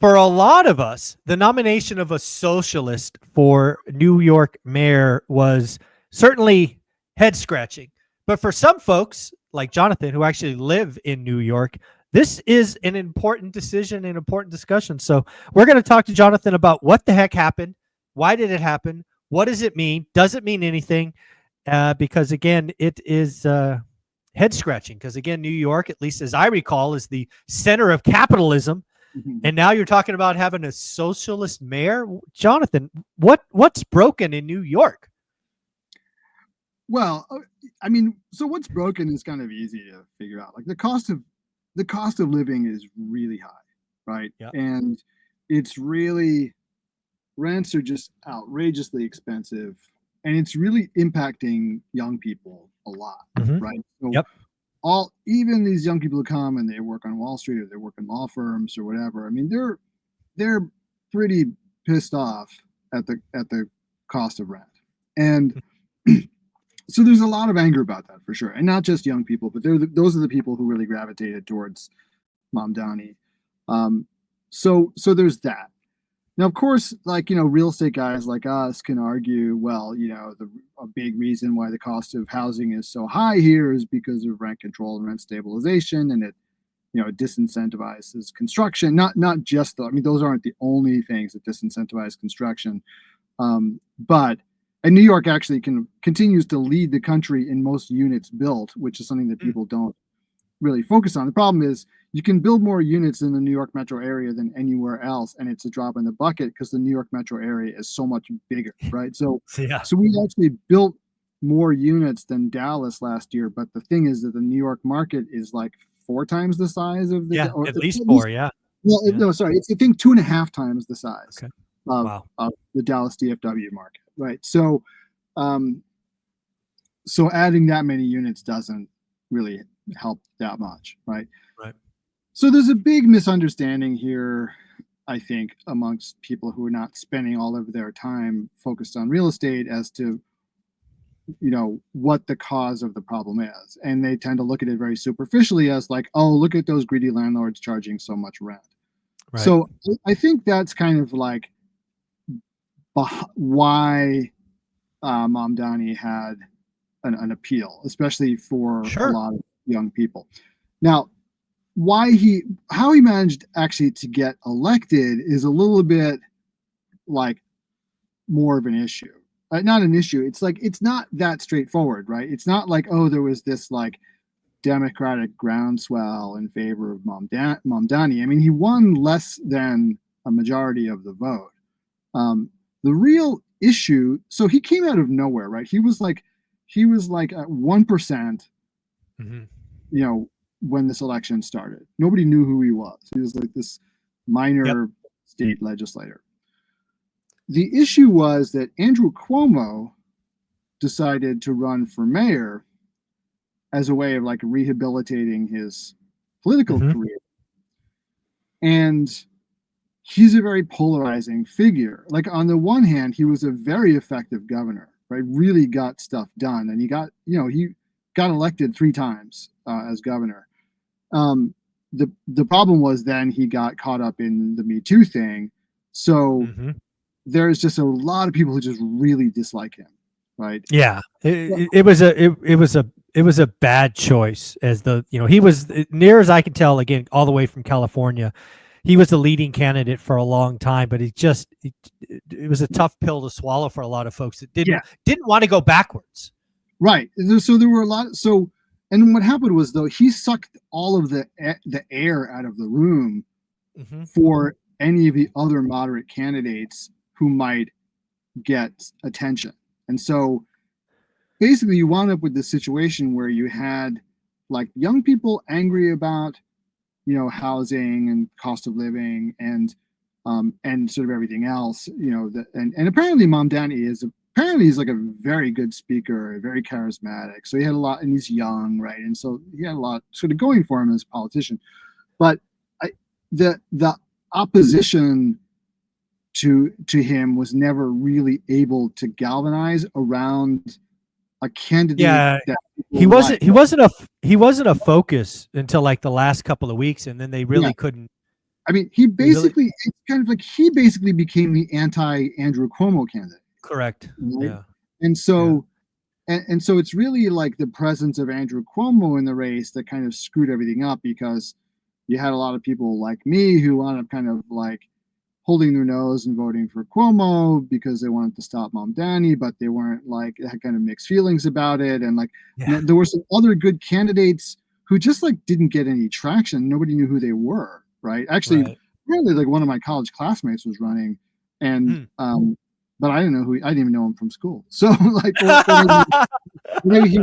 for a lot of us, the nomination of a socialist for New York mayor was certainly head scratching. But for some folks, like Jonathan, who actually live in New York, this is an important decision, an important discussion. So we're going to talk to Jonathan about what the heck happened. Why did it happen? What does it mean? Does it mean anything? Because again, it is head scratching. Because again, New York, at least as I recall, is the center of capitalism. And now you're talking about having a socialist mayor. Jonathan, what's broken in New York? Well, I mean, so what's broken is kind of easy to figure out. Like the cost of living is really high, right? Yeah. And it's really, rents are just outrageously expensive, and it's really impacting young people a lot, right? So Yep. even these young people who come and they work on Wall Street or they work in law firms or whatever, I mean, they're pretty pissed off at the cost of rent. And so there's a lot of anger about that for sure. And not just young people, but those are the people who really gravitated towards Mamdani. So there's that. Now, of course, like, real estate guys like us can argue, well, a big reason why the cost of housing is so high here is because of rent control and rent stabilization, and it disincentivizes construction. Not just I mean, those aren't the only things that disincentivize construction, but New York actually continues to lead the country in most units built, which is something that people don't really focus on. The problem is you can build more units in the New York metro area than anywhere else, and it's a drop in the bucket because the New York metro area is so much bigger, right? So we actually built more units than Dallas last year, but the thing is that the New York market is like 4 times the size of the at least 4, yeah. Well, no, sorry, it's I think 2.5 times the size of the Dallas DFW market, right? So, so adding that many units doesn't really help that much, right? Right. So there's a big misunderstanding here, I think, amongst people who are not spending all of their time focused on real estate as to, what the cause of the problem is. And they tend to look at it very superficially as like, oh, look at those greedy landlords charging so much rent. Right. So I think that's kind of like why Mamdani had an appeal, especially for a lot of young people. Now, how he managed actually to get elected is a little bit like more of an issue. Not an issue. It's like, it's not that straightforward, right? It's not like, oh, there was this like Democratic groundswell in favor of Mamdani. I mean, he won less than a majority of the vote. The real issue, so he came out of nowhere, right? He was like at 1%, when this election started. Nobody knew who he was. He was like this minor state legislator. The issue was that Andrew Cuomo decided to run for mayor as a way of like rehabilitating his political career. And he's a very polarizing figure. Like, on the one hand, he was a very effective governor, right? Really got stuff done. And he got elected 3 times as governor. The problem was then he got caught up in the Me Too thing. So there's just a lot of people who just really dislike him, right? Yeah, it was a bad choice. As he was, near as I can tell, again, all the way from California, he was the leading candidate for a long time. But it was a tough pill to swallow for a lot of folks that didn't want to go backwards. Right. So there were a lot. And what happened was, though, he sucked all of the air out of the room for any of the other moderate candidates who might get attention. And so basically you wound up with this situation where you had like young people angry about, housing and cost of living and sort of everything else, and apparently Mamdani he's like a very good speaker, very charismatic. So he had a lot, and he's young, right? And so he had a lot sort of going for him as a politician. But the opposition to him was never really able to galvanize around a candidate. Yeah, he wasn't a focus until like the last couple of weeks, and then they really couldn't I mean, he basically, it's kind of like he basically became the anti-Andrew Cuomo candidate. Correct. Right? Yeah. And so, and so it's really like the presence of Andrew Cuomo in the race that kind of screwed everything up, because you had a lot of people like me who wound up kind of like holding their nose and voting for Cuomo because they wanted to stop Mom Danny, but they weren't like, had kind of mixed feelings about it. And like, there were some other good candidates who just like didn't get any traction. Nobody knew who they were. Right. Actually, apparently like one of my college classmates was running, and, but I didn't know I didn't even know him from school. So like, maybe he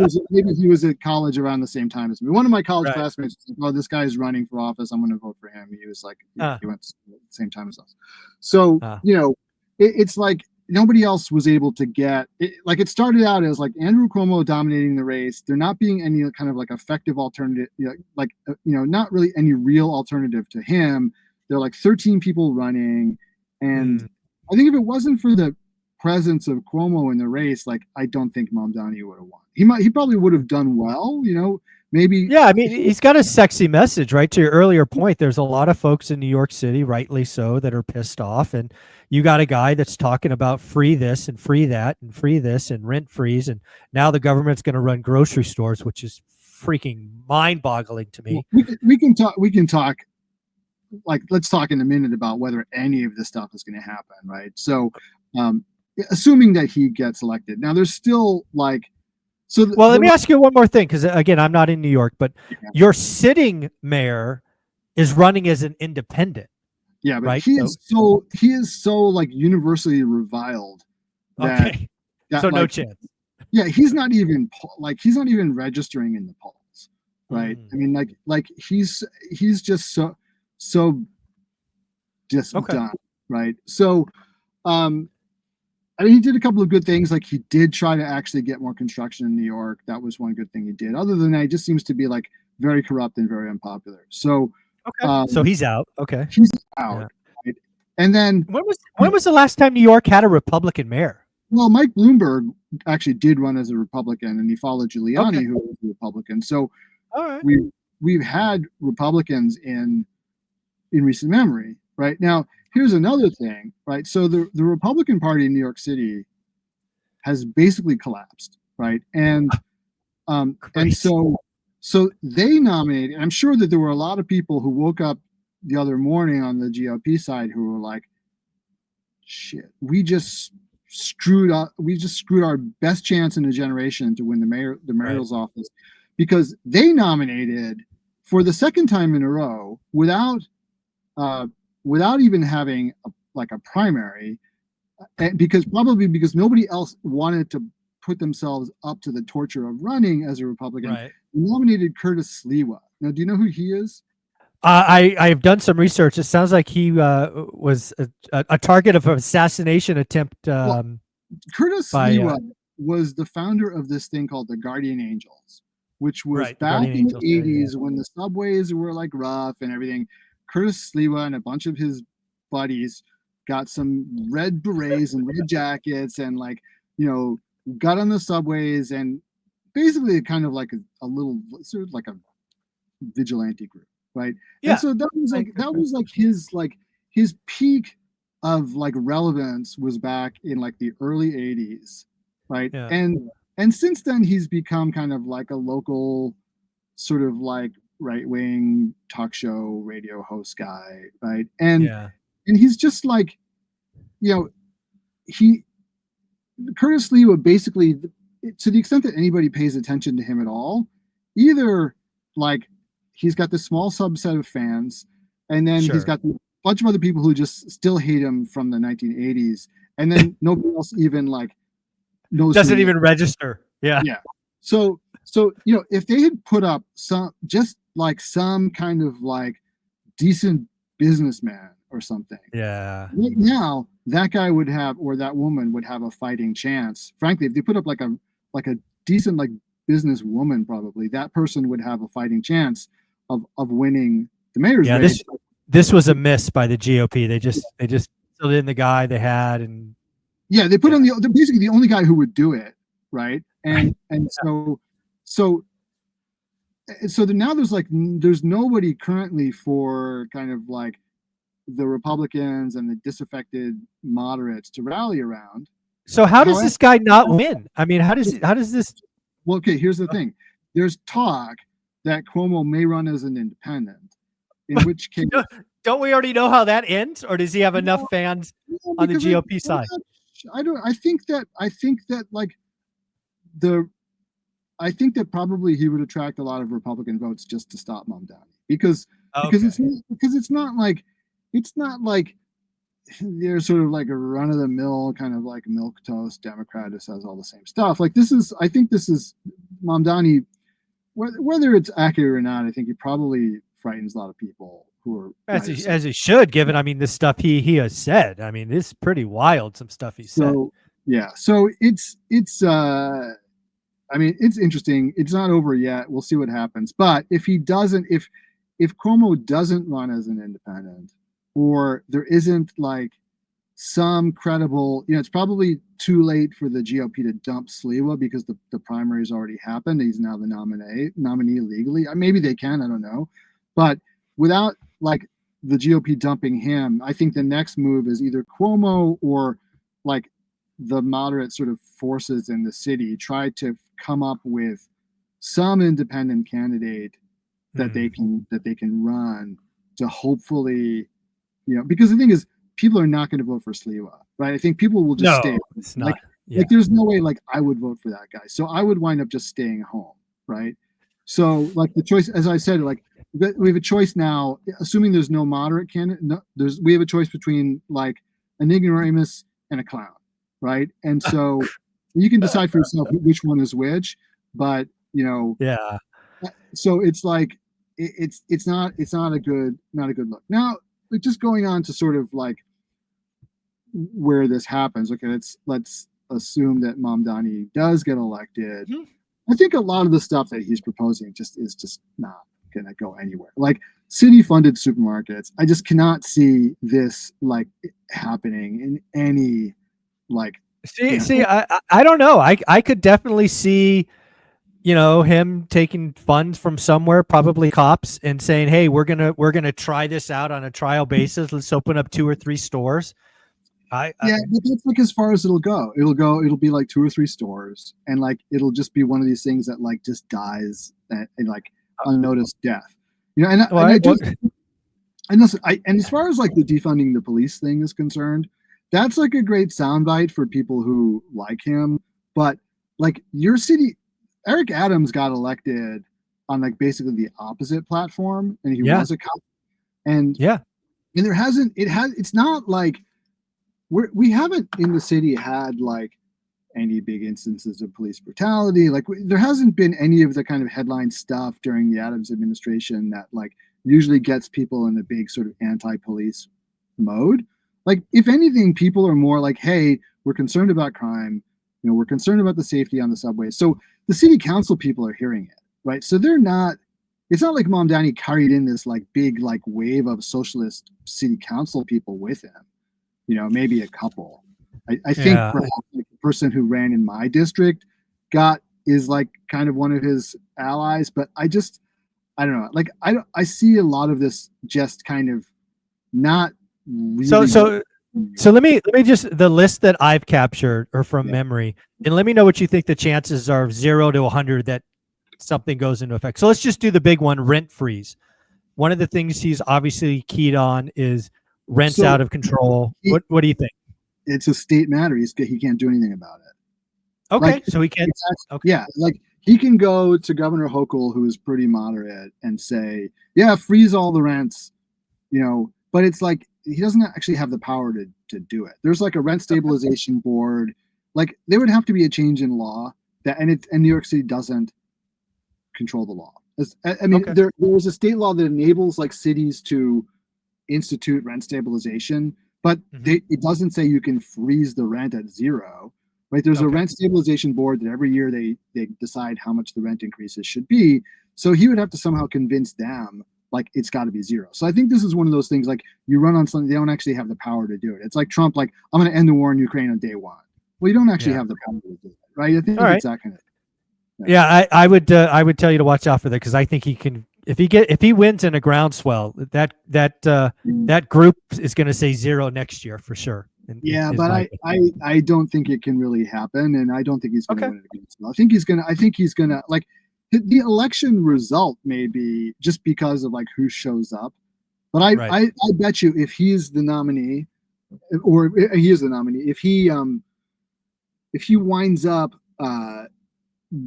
was at college around the same time as me. One of my college classmates was like, "Oh, this guy is running for office. I'm going to vote for him." He was like, he went to school at the same time as us. So you know, it's like nobody else was able to get it. Like it started out as like Andrew Cuomo dominating the race, there not being any kind of like effective alternative, not really any real alternative to him. There are like 13 people running, and I think if it wasn't for the presence of Cuomo in the race, like I don't think Mamdani would have won. He probably would have done well, maybe. Yeah, I mean, he's got a sexy message, right? To your earlier point, there's a lot of folks in New York City, rightly so, that are pissed off, and you got a guy that's talking about free this and free that and free this and rent freeze, and now the government's going to run grocery stores, which is freaking mind-boggling to me. We can talk. Like, let's talk in a minute about whether any of this stuff is going to happen, right? So, assuming that he gets elected. Now, there's still like, well, let me ask you one more thing, because again, I'm not in New York, but your sitting mayor is running as an independent. Yeah, but right? he is so like universally reviled. Okay, so no chance. Yeah, he's not even registering in the polls, right? I mean, like he's just so done, right? So, I mean, he did a couple of good things. Like he did try to actually get more construction in New York. That was one good thing he did. Other than that, he just seems to be like very corrupt and very unpopular. So, so he's out. Okay, he's out. Yeah. Right? And then when was the last time New York had a Republican mayor? Well, Mike Bloomberg actually did run as a Republican, and he followed Giuliani, who was a Republican. So, we've had Republicans in recent memory. Right now, here's another thing, right? So the Republican Party in New York City has basically collapsed, right? And so they nominated. I'm sure that there were a lot of people who woke up the other morning on the GOP side who were like, "Shit, we just screwed up. We just screwed our best chance in a generation to win the mayoral's office," because they nominated for the second time in a row without even having a primary, because nobody else wanted to put themselves up to the torture of running as a Republican. Right. Nominated Curtis Sliwa. Now, do you know who he is? I've done some research. It sounds like he was a target of an assassination attempt. Curtis Sliwa was the founder of this thing called the Guardian Angels, which was back in the 80s when the subways were like rough and everything. Curtis Sliwa and a bunch of his buddies got some red berets and red jackets and got on the subways, and basically kind of like a little sort of like a vigilante group, right? Yeah. And so that was his peak of like relevance was back in like the early 80s, right? Yeah. And since then he's become kind of like a local sort of like right-wing talk show radio host guy, right? And he's just like, Curtis Sliwa basically, to the extent that anybody pays attention to him at all, either like he's got this small subset of fans, and then he's got a bunch of other people who just still hate him from the 1980s, and then nobody else even like knows, doesn't even register. Yeah. So if they had put up some kind of like decent businessman or something, right now that guy would have, or that woman would have, a fighting chance. Frankly, if they put up like a decent like business woman, probably that person would have a fighting chance of winning the mayor's race. This was a miss by the GOP. They just filled in the guy they had, and they put on they're basically the only guy who would do it, right? And so now there's nobody currently for kind of like the Republicans and the disaffected moderates to rally around. So how does this guy not win? I mean, how does this? Well, okay, here's the thing. There's talk that Cuomo may run as an independent, in which case, don't we already know how that ends, or does he have enough fans on the GOP side? I think that probably he would attract a lot of Republican votes just to stop Mamdani because it's not like they're sort of like a run of the mill kind of like milquetoast Democrat who says all the same stuff. Like I think this is Mamdani, whether it's accurate or not. I think he probably frightens a lot of people who are as he should, given the stuff he has said. I mean, it's pretty wild, some stuff he said. Yeah, so it's interesting. It's not over yet. We'll see what happens. But if Cuomo doesn't run as an independent, or there isn't like some credible, it's probably too late for the GOP to dump Sliwa because the primaries already happened. He's now the nominee legally. Maybe they can, I don't know. But without like the GOP dumping him, I think the next move is either Cuomo or like the moderate sort of forces in the city try to come up with some independent candidate that they can run to hopefully, because the thing is, people are not going to vote for Sliwa, right? I think people will just stay. It's not. Like there's no way like I would vote for that guy, so I would wind up just staying home, right? So like the choice, as I said, like we have a choice now, assuming there's no moderate candidate. We have a choice between like an ignoramus and a clown, right? And so you can decide for yourself which one is which, but yeah. So it's like it's not a good look. Now, just going on to sort of like where this happens. Okay, let's assume that Mamdani does get elected. Mm-hmm. I think a lot of the stuff that he's proposing is just not going to go anywhere. Like city-funded supermarkets, I just cannot see this like happening in any like. I don't know. I could definitely see, him taking funds from somewhere, probably cops, and saying, "Hey, we're gonna try this out on a trial basis. Let's open up 2 or 3 stores." But that's like as far as it'll go. It'll be like 2 or 3 stores, and like it'll just be one of these things that like just dies and like unnoticed death. And as far as like the defunding the police thing is concerned, that's like a great soundbite for people who like him. But like your city, Eric Adams got elected on like basically the opposite platform, and he was a cop. And it's not like we haven't in the city had like any big instances of police brutality. Like there hasn't been any of the kind of headline stuff during the Adams administration that like usually gets people in a big sort of anti-police mode. Like if anything, people are more like, hey, we're concerned about crime. We're concerned about the safety on the subway. So the city council people are hearing it, right? So it's not like Mamdani carried in this like big like wave of socialist city council people with him. Maybe a couple. I think perhaps like the person who ran in my district is like kind of one of his allies, but I don't know. Like I see a lot of this just kind of not really. So let me just, the list that I've captured or from memory, and let me know what you think the chances are of 0 to 100 that something goes into effect. So let's just do the big one, rent freeze. One of the things he's obviously keyed on is rents out of control. What do you think? It's a state matter. He can't do anything about it. Okay, so he can't. Okay. Yeah, like he can go to Governor Hochul, who's pretty moderate, and say, "Yeah, freeze all the rents," But it's like he doesn't actually have the power to do it. There's like a rent stabilization board. Like there would have to be a change in law and New York City doesn't control the law. There was a state law that enables like cities to institute rent stabilization, but it doesn't say you can freeze the rent at 0, right? There's a rent stabilization board that every year they decide how much the rent increases should be. So he would have to somehow convince them like it's got to be 0. So I think this is one of those things like you run on something, they don't actually have the power to do it. It's like Trump, like I'm going to end the war in Ukraine on day 1. Well, you don't actually have the power to do it, right? I think it's that kind of. I would tell you to watch out for that because I think he can if he wins in a groundswell, that group is going to say 0 next year for sure. Yeah, but I don't think it can really happen, and I don't think he's going to win it against them. I think he's gonna like the election result may be just because of like who shows up, but I bet you if he's the nominee, or he is the nominee, if he winds up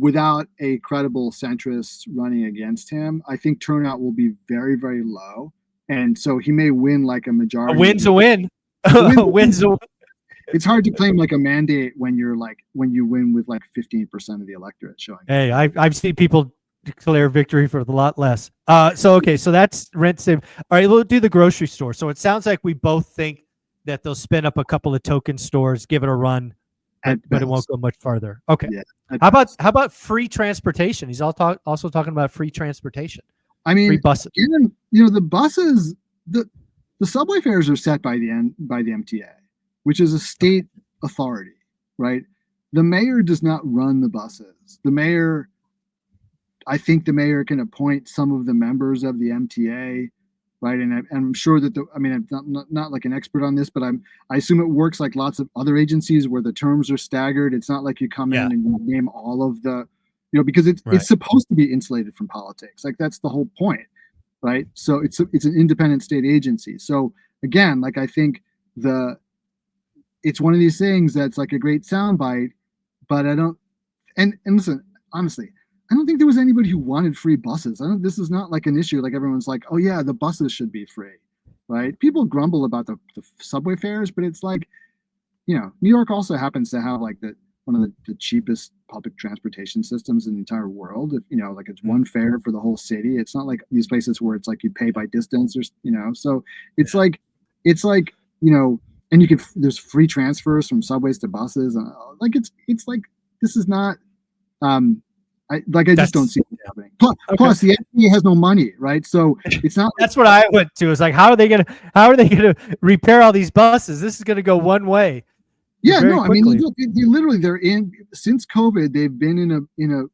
without a credible centrist running against him, I think turnout will be very, very low, and so he may win like a majority. A win's a win. Wins a win. It's hard to claim like a mandate when you win with like 15% of the electorate showing. Hey, I've seen people declare victory for a lot less. So that's rent save. All right, we'll do the grocery store. So it sounds like we both think that they'll spin up a couple of token stores, give it a run, but it won't go much farther. Okay. Yeah, how about free transportation? He's also talking about free transportation. I mean, free buses. The buses, the subway fares are set by the MTA, which is a state authority, right? The mayor does not run the buses. I think the mayor can appoint some of the members of the MTA, right? And I'm sure that I'm not like an expert on this, but I assume it works like lots of other agencies where the terms are staggered. It's not like you come in and you name all of the, because it's supposed to be insulated from politics. Like that's the whole point, right? So it's an independent state agency. So again, like I think it's one of these things that's like a great soundbite, but I don't. And listen, honestly, I don't think there was anybody who wanted free buses. This is not like an issue. Like everyone's like, oh yeah, the buses should be free, right? People grumble about the subway fares, but it's like, New York also happens to have like one of the cheapest public transportation systems in the entire world. Like it's one fare for the whole city. It's not like these places where it's like you pay by distance or so it's like and there's free transfers from subways to buses. Like it's like this is not. I just don't see it happening. Plus, the NBA has no money, right? So it's not. That's what I went to. It's like, how are they gonna repair all these buses? This is gonna go one way. Yeah, no, quickly. I mean, they're in since COVID. They've been in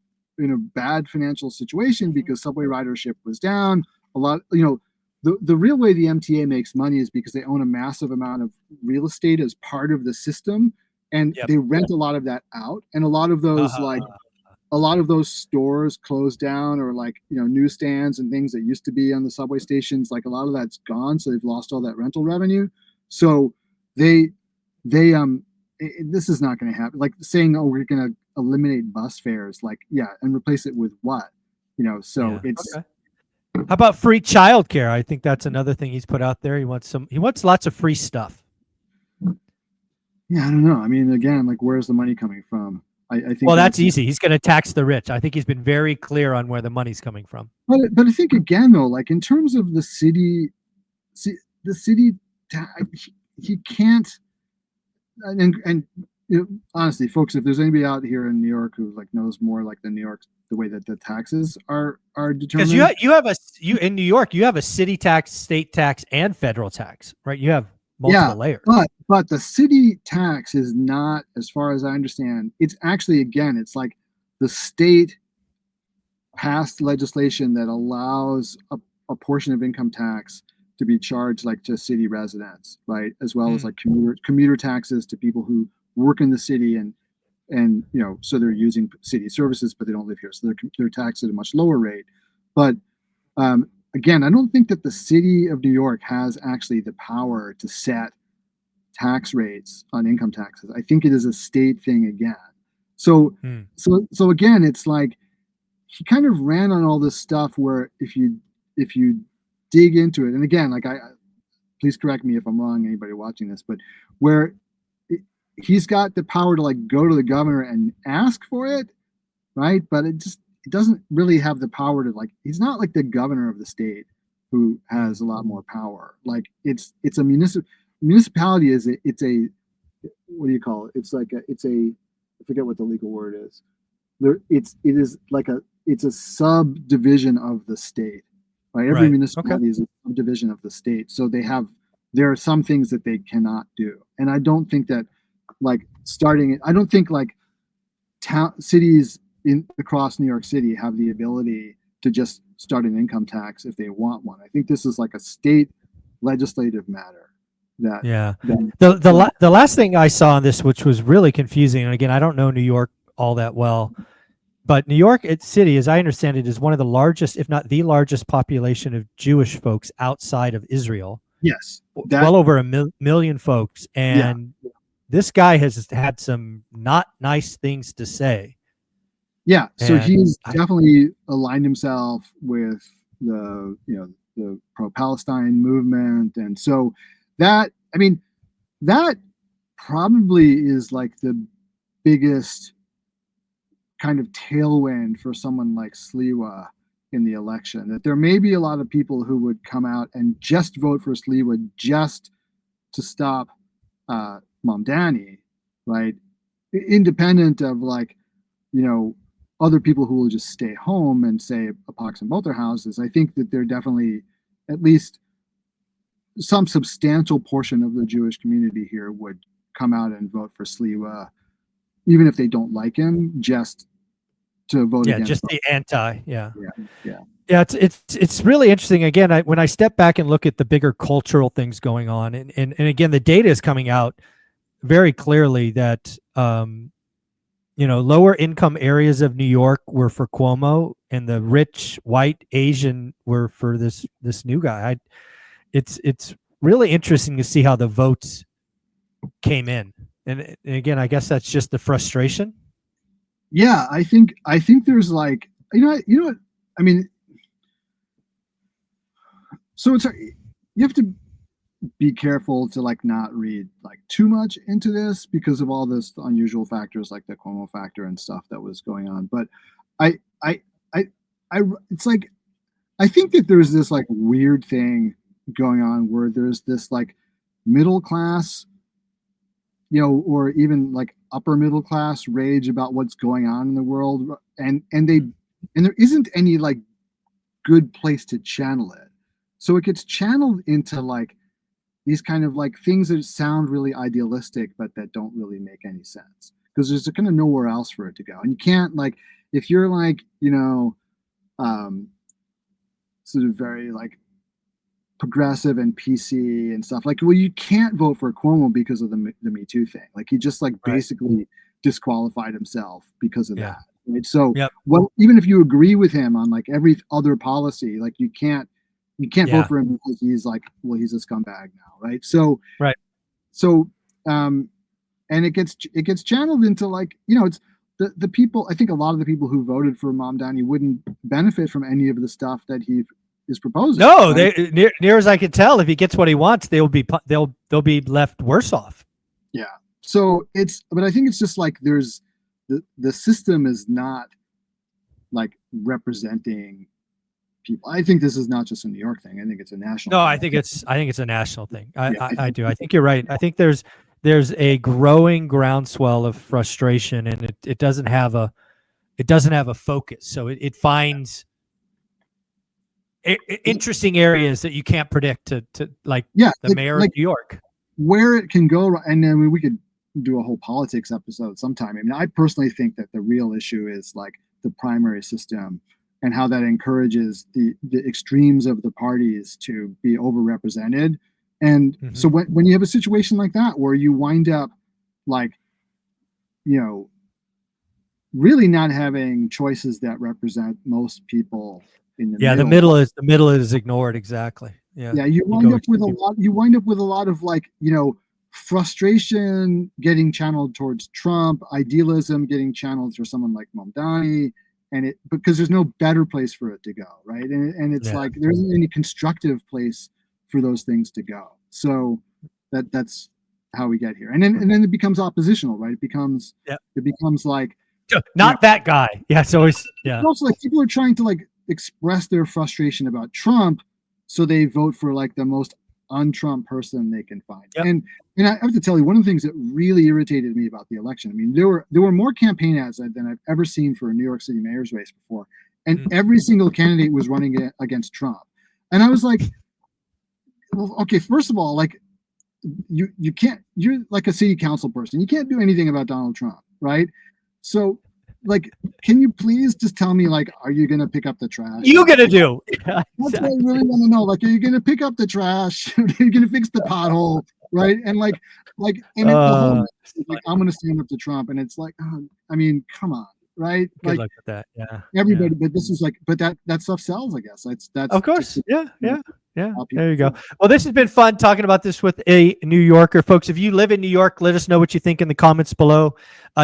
a bad financial situation because subway ridership was down a lot. The real way the MTA makes money is because they own a massive amount of real estate as part of the system, and they rent a lot of that out, and a lot of those a lot of those stores closed down, or newsstands and things that used to be on the subway stations, like a lot of that's gone. So they've lost all that rental revenue. So this is not going to happen. Like saying, oh, we're going to eliminate bus fares, and replace it with what? It's. Okay. How about free childcare? I think that's another thing he's put out there. He wants lots of free stuff. Yeah, I don't know. I mean, again, like where's the money coming from? I think. Well, that's easy. He's going to tax the rich. I think he's been very clear on where the money's coming from. But I think again, though, like in terms of the city, he can't. And honestly, folks, if there's anybody out here in New York who knows more like the way that the taxes are determined. Because in New York, you have a city tax, state tax, and federal tax, right? You have multiple layers. But the city tax is not, as far as I understand, it's actually, again, it's like the state passed legislation that allows a portion of income tax to be charged to city residents, right? As well as commuter taxes to people who work in the city and so they're using city services, but they don't live here. So they're taxed at a much lower rate. But again, I don't think that the city of New York has actually the power to set tax rates on income taxes. I think it is a state thing again. So again, it's like he kind of ran on all this stuff where if you dig into it, and again, please correct me if I'm wrong, anybody watching this, but where he's got the power to go to the governor and ask for it, right? But it doesn't really have the power to he's not like the governor of the state who has a lot more power. It's a municipality it's a what do you call it? It's I forget what the legal word is. It's a subdivision of the state, right? Every municipality is a subdivision of the state. So there are some things that they cannot do. And I don't think that I don't think cities across New York City have the ability to just start an income tax if they want one. I think this is like a state legislative matter. Yeah. The last thing I saw on this, which was really confusing, and again, I don't know New York all that well, but New York City, as I understand it, is one of the largest, if not the largest, population of Jewish folks outside of Israel. Yes, well over a million folks, and this guy has had some not nice things to say. Yeah, so he's definitely aligned himself with the pro-Palestine movement, and so that probably is like the biggest kind of tailwind for someone like Sliwa in the election. That there may be a lot of people who would come out and just vote for Sliwa just to stop Mamdani, right? Independent of like, other people who will just stay home and say a pox in both their houses. I think that there definitely, at least some substantial portion of the Jewish community here would come out and vote for Sliwa, even if they don't like him, just to vote against. Just the anti. Yeah. It's really interesting. Again, when I step back and look at the bigger cultural things going on, and again, the data is coming out very clearly that lower income areas of New York were for Cuomo, and the rich white Asian were for this new guy. It's really interesting to see how the votes came in, and again, I guess that's just the frustration. Yeah, I think there's like what I mean. So you have to be careful to like not read like too much into this because of all this unusual factors like the Cuomo factor and stuff that was going on. But it's like I think that there's this like weird thing going on where there's this like middle class, or even like upper middle class rage about what's going on in the world, and there isn't any like good place to channel it. So it gets channeled into like these kind of like things that sound really idealistic, but that don't really make any sense because there's kind of nowhere else for it to go. And you can't like, if you're like, sort of very like progressive and PC and stuff, like, well, you can't vote for Cuomo because of the Me Too thing. Like he just like basically disqualified himself because of that. Right? So well, even if you agree with him on like every other policy, like you can't vote for him because he's like, well, he's a scumbag now, right? So and it gets channeled into like, it's the people. I think a lot of the people who voted for Mamdani wouldn't benefit from any of the stuff that he is proposing. No, right? near as I can tell, if he gets what he wants, they'll be left worse off. Yeah. So but I think it's just like there's the system is not like representing people. I think this is not just a New York thing. I think it's a national thing. I think it's a national thing. I do. I think you're right. I think there's a growing groundswell of frustration, and it doesn't have a focus. So it finds interesting areas that you can't predict to like the mayor of New York, where it can go. And then we could do a whole politics episode sometime. I mean, I personally think that the real issue is like the primary system and how that encourages the extremes of the parties to be overrepresented. And so when you have a situation like that, where you wind up like, really not having choices that represent most people in the middle. The middle is ignored. Exactly. Yeah. You wind up with a lot of like, frustration getting channeled towards Trump, idealism getting channeled for someone like Mamdani, and because there's no better place for it to go, right? And it's like there isn't any constructive place for those things to go. So that's how we get here, and then it becomes oppositional, right? It becomes like not that guy. Yeah, it's always also like people are trying to like express their frustration about Trump, so they vote for like the most un-Trump person they can find. And I have to tell you, one of the things that really irritated me about the election, I mean, there were more campaign ads than I've ever seen for a New York City mayor's race before, and every single candidate was running against Trump. And I was like, well, okay, first of all, like you can't, you're like a city council person, you can't do anything about Donald Trump, right? So like, can you please just tell me, like, are you gonna pick up the trash? You gonna do? That's what I really want to know. Like, are you gonna pick up the trash? Are you gonna fix the pothole? Right? And and the whole like, I'm gonna stand up to Trump, and it's like, I mean, come on, right? Good Like luck with that. Yeah. everybody, but this is like, but that stuff sells, I guess. That's Of course. just, Yeah. you know, Yeah. how people There you go. feel. Well, this has been fun talking about this with a New Yorker. Folks, if you live in New York, let us know what you think in the comments below.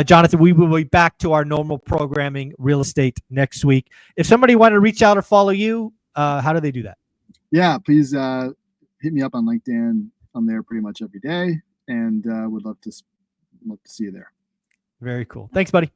Jonathan, we will be back to our normal programming, real estate, next week. If somebody wanted to reach out or follow you, how do they do that? Yeah, please hit me up on LinkedIn. I'm there pretty much every day, and would love to see you there. Very cool. Thanks, buddy.